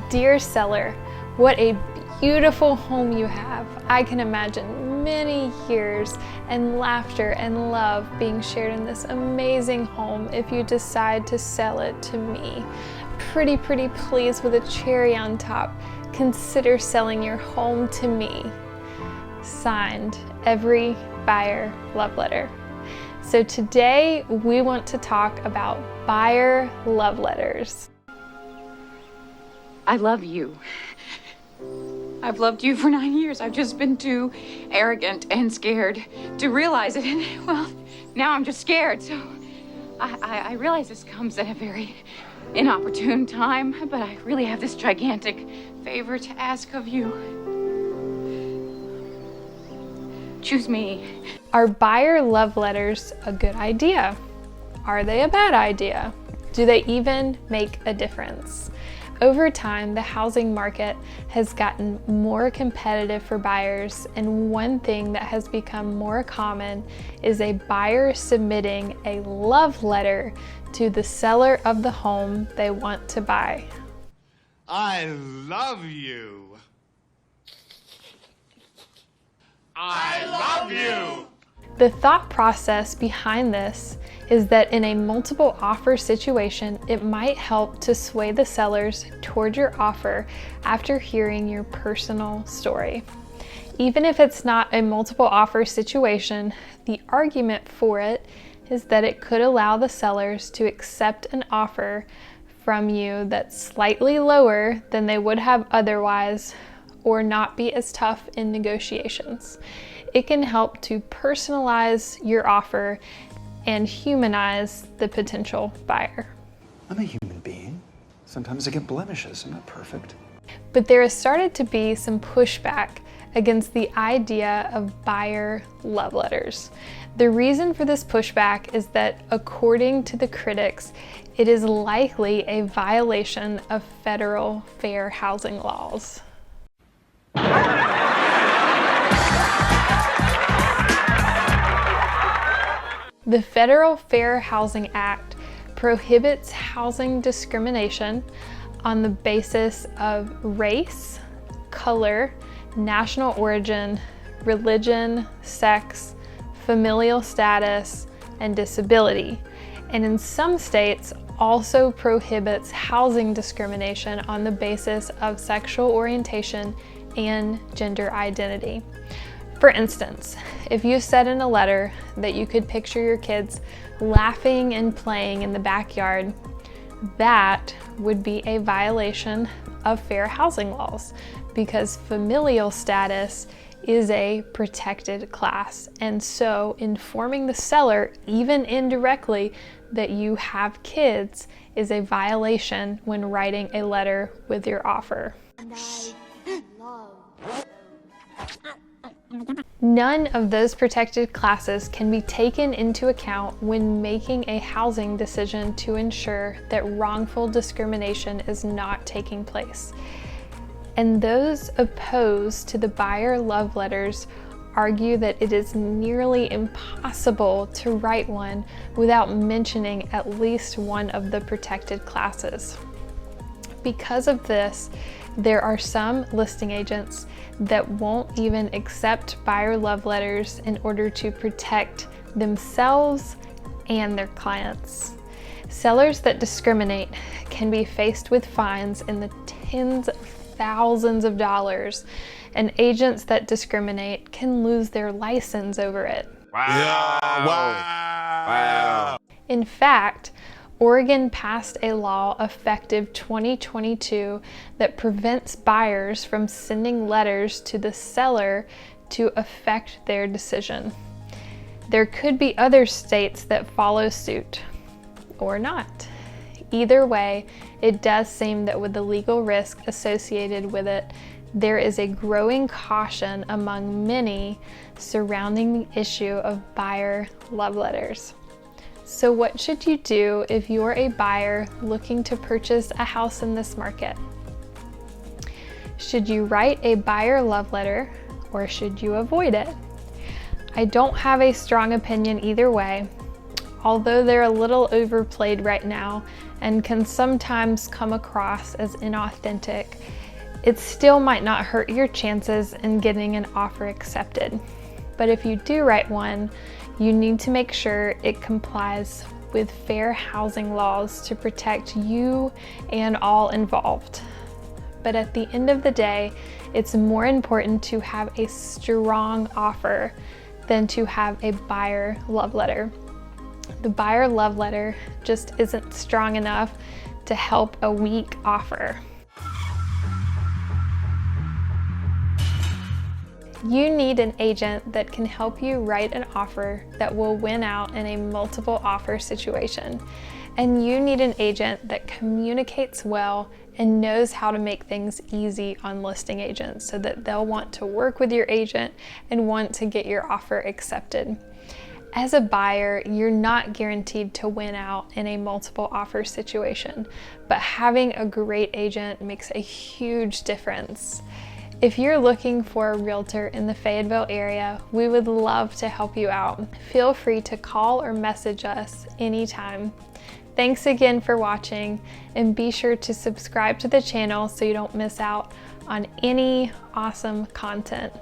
Dear seller, what a beautiful home you have. I can imagine many years and laughter and love being shared in this amazing home if you decide to sell it to me. Pretty please with a cherry on top, consider selling your home to me. Signed, every buyer love letter. So today we want to talk about buyer love letters. I love you. I've loved you for 9 years. I've just been too arrogant and scared to realize it. And well, now I'm just scared. So I realize this comes at a very inopportune time, but I really have this gigantic favor to ask of you. Choose me. Are buyer love letters a good idea? Are they a bad idea? Do they even make a difference? Over time, the housing market has gotten more competitive for buyers, and one thing that has become more common is a buyer submitting a love letter to the seller of the home they want to buy. I love you. I love you. The thought process behind this is that in a multiple offer situation, it might help to sway the sellers toward your offer after hearing your personal story. Even if it's not a multiple offer situation, the argument for it is that it could allow the sellers to accept an offer from you that's slightly lower than they would have otherwise, or not be as tough in negotiations. It can help to personalize your offer and humanize the potential buyer. I'm a human being. Sometimes I get blemishes. I'm not perfect. But there has started to be some pushback against the idea of buyer love letters. The reason for this pushback is that, according to the critics, it is likely a violation of federal fair housing laws. The Federal Fair Housing Act prohibits housing discrimination on the basis of race, color, national origin, religion, sex, familial status, and disability, and in some states also prohibits housing discrimination on the basis of sexual orientation and gender identity. For instance, if you said in a letter that you could picture your kids laughing and playing in the backyard, that would be a violation of fair housing laws, because familial status is a protected class. And so informing the seller, even indirectly, that you have kids is a violation when writing a letter with your offer. None of those protected classes can be taken into account when making a housing decision to ensure that wrongful discrimination is not taking place. And those opposed to the buyer love letters argue that it is nearly impossible to write one without mentioning at least one of the protected classes. Because of this, there are some listing agents that won't even accept buyer love letters in order to protect themselves and their clients. Sellers that discriminate can be faced with fines in the tens of thousands of dollars, and agents that discriminate can lose their license over it. Wow. Wow. In fact, Oregon passed a law effective 2022 that prevents buyers from sending letters to the seller to affect their decision. There could be other states that follow suit, or not. Either way, it does seem that with the legal risk associated with it, there is a growing caution among many surrounding the issue of buyer love letters. So what should you do if you're a buyer looking to purchase a house in this market? Should you write a buyer love letter, or should you avoid it? I don't have a strong opinion either way. although they're a little overplayed right now and can sometimes come across as inauthentic, it still might not hurt your chances in getting an offer accepted. But if you do write one, you need to make sure it complies with fair housing laws to protect you and all involved. But at the end of the day, it's more important to have a strong offer than to have a buyer love letter. The buyer love letter just isn't strong enough to help a weak offer. You need an agent that can help you write an offer that will win out in a multiple offer situation. And you need an agent that communicates well and knows how to make things easy on listing agents so that they'll want to work with your agent and want to get your offer accepted. As a buyer, you're not guaranteed to win out in a multiple offer situation, but having a great agent makes a huge difference. If you're looking for a realtor in the Fayetteville area, we would love to help you out. Feel free to call or message us anytime. Thanks again for watching, and be sure to subscribe to the channel so you don't miss out on any awesome content.